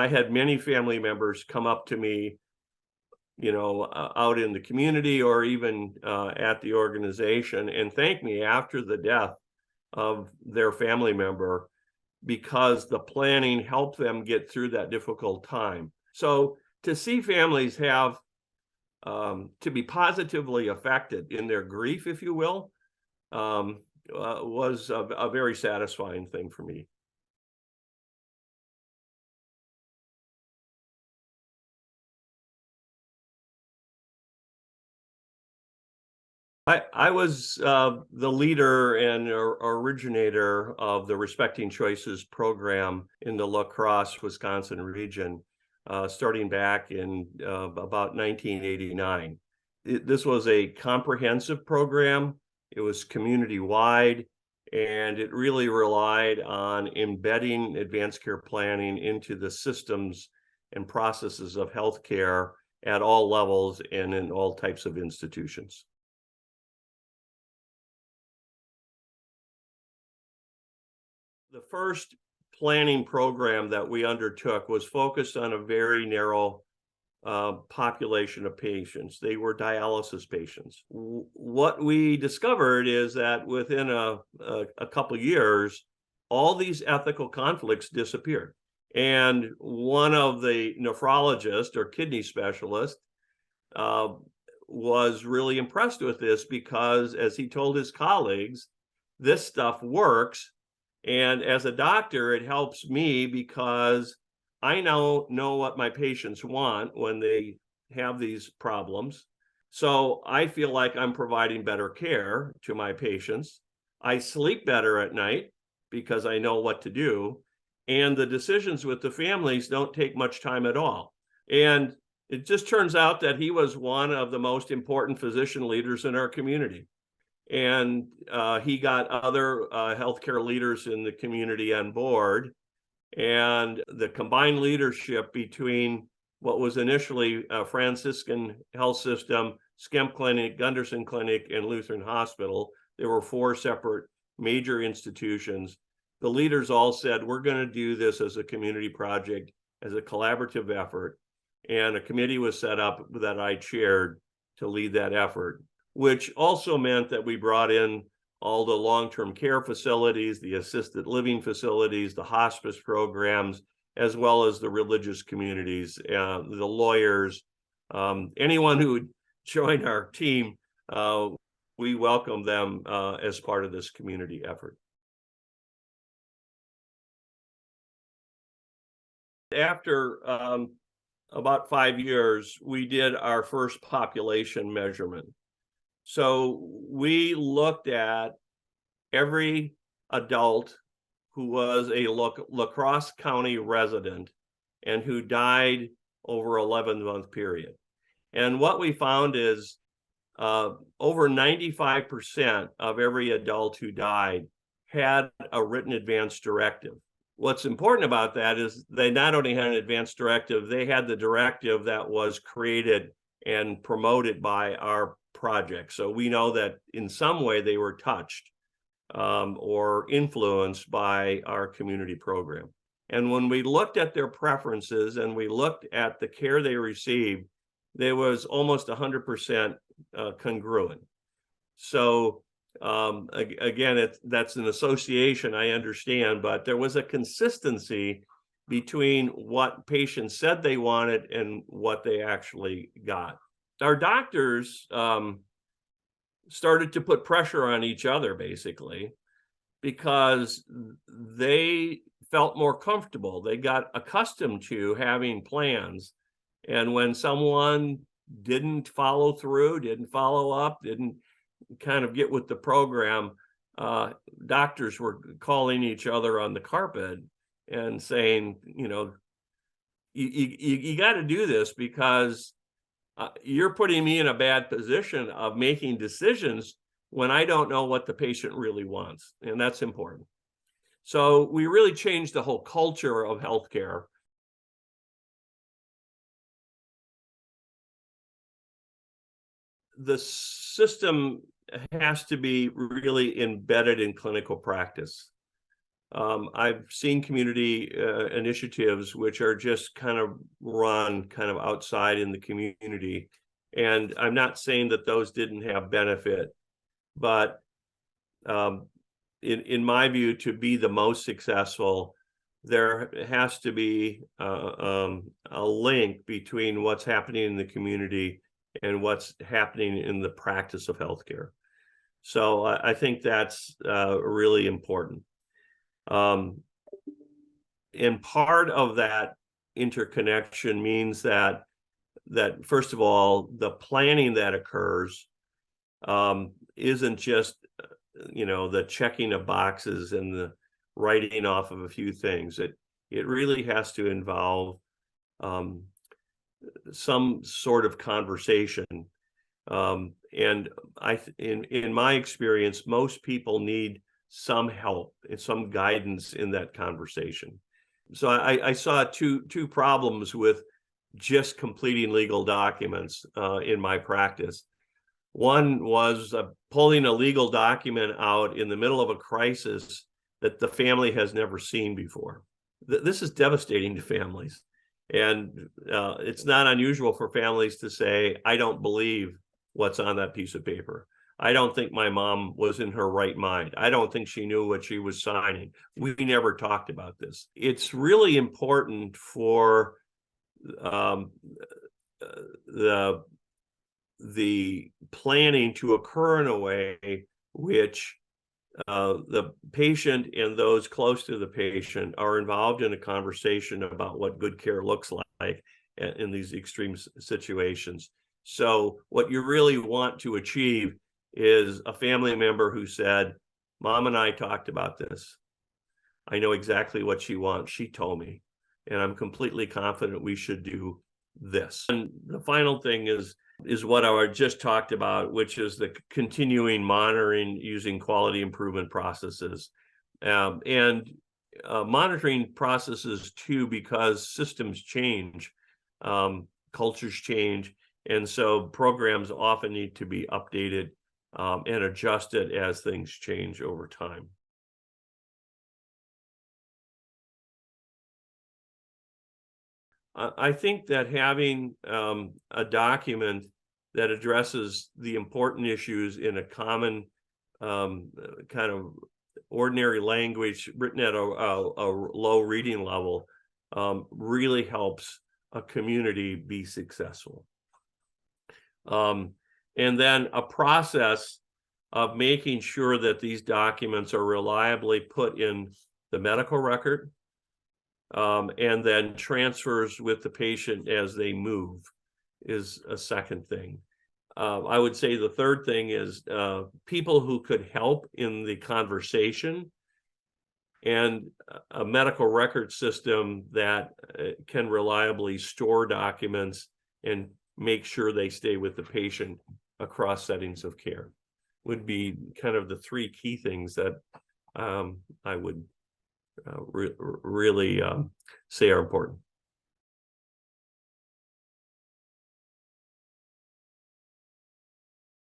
I had many family members come up to me, out in the community or even at the organization and thank me after the death of their family member because the planning helped them get through that difficult time. So to see families have to be positively affected in their grief, if you will, was a very satisfying thing for me. I was the leader and originator of the Respecting Choices program in the La Crosse, Wisconsin region, starting back in about 1989. This was a comprehensive program. It was community-wide, and it really relied on embedding advanced care planning into the systems and processes of healthcare at all levels and in all types of institutions. The first planning program that we undertook was focused on a very narrow population of patients. They were dialysis patients. What we discovered is that within a couple years, all these ethical conflicts disappeared. And one of the nephrologists or kidney specialists was really impressed with this because, as he told his colleagues, this stuff works. And as a doctor, it helps me because I now know what my patients want when they have these problems. So I feel like I'm providing better care to my patients. I sleep better at night because I know what to do. And the decisions with the families don't take much time at all. And it just turns out that he was one of the most important physician leaders in our community. And he got other healthcare leaders in the community on board. And the combined leadership between what was initially a Franciscan Health System, Skemp Clinic, Gunderson Clinic, and Lutheran Hospital, there were 4 separate major institutions. The leaders all said, we're going to do this as a community project, as a collaborative effort. And a committee was set up that I chaired to lead that effort, which also meant that we brought in all the long-term care facilities, the assisted living facilities, the hospice programs, as well as the religious communities, the lawyers, anyone who would join our team, we welcome them as part of this community effort. After about 5 years, we did our first population measurement. So we looked at every adult who was a La Crosse County resident and who died over an 11-month period. And what we found is over 95% of every adult who died had a written advance directive. What's important about that is they not only had an advance directive, they had the directive that was created and promoted by our project. So we know that in some way they were touched or influenced by our community program. And when we looked at their preferences and we looked at the care they received, there was almost 100% congruent. So again, that's an association, I understand, but there was a consistency between what patients said they wanted and what they actually got. Our doctors started to put pressure on each other, basically, because they felt more comfortable. They got accustomed to having plans. And when someone didn't follow through, didn't follow up, didn't kind of get with the program, doctors were calling each other on the carpet and saying, you got to do this because you're putting me in a bad position of making decisions when I don't know what the patient really wants. And that's important. So we really changed the whole culture of healthcare. The system has to be really embedded in clinical practice. I've seen community initiatives which are just kind of run kind of outside in the community. And I'm not saying that those didn't have benefit, but in my view, to be the most successful, there has to be a link between what's happening in the community and what's happening in the practice of healthcare. So I think that's really important. And part of that interconnection means that first of all, the planning that occurs isn't just the checking of boxes and the writing off of a few things. It really has to involve some sort of conversation. And in my experience, most people need some help and some guidance in that conversation. So I saw two problems with just completing legal documents in my practice. One was pulling a legal document out in the middle of a crisis that the family has never seen before. This is devastating to families. And it's not unusual for families to say, I don't believe what's on that piece of paper. I don't think my mom was in her right mind. I don't think she knew what she was signing. We never talked about this. It's really important for the planning to occur in a way which the patient and those close to the patient are involved in a conversation about what good care looks like in these extreme situations. So what you really want to achieve is a family member who said, Mom and I talked about this. I know exactly what she wants. She told me, and I'm completely confident we should do this. And the final thing is what I just talked about, which is the continuing monitoring using quality improvement processes. And monitoring processes too, because systems change, cultures change, and so programs often need to be updated and adjusted as things change over time. I think that having a document that addresses the important issues in a common kind of ordinary language written at a low reading level really helps a community be successful. And then a process of making sure that these documents are reliably put in the medical record, and then transfers with the patient as they move is a second thing. I would say the third thing is people who could help in the conversation, and a medical record system that can reliably store documents and make sure they stay with the patient across settings of care would be kind of the three key things that I would really say are important.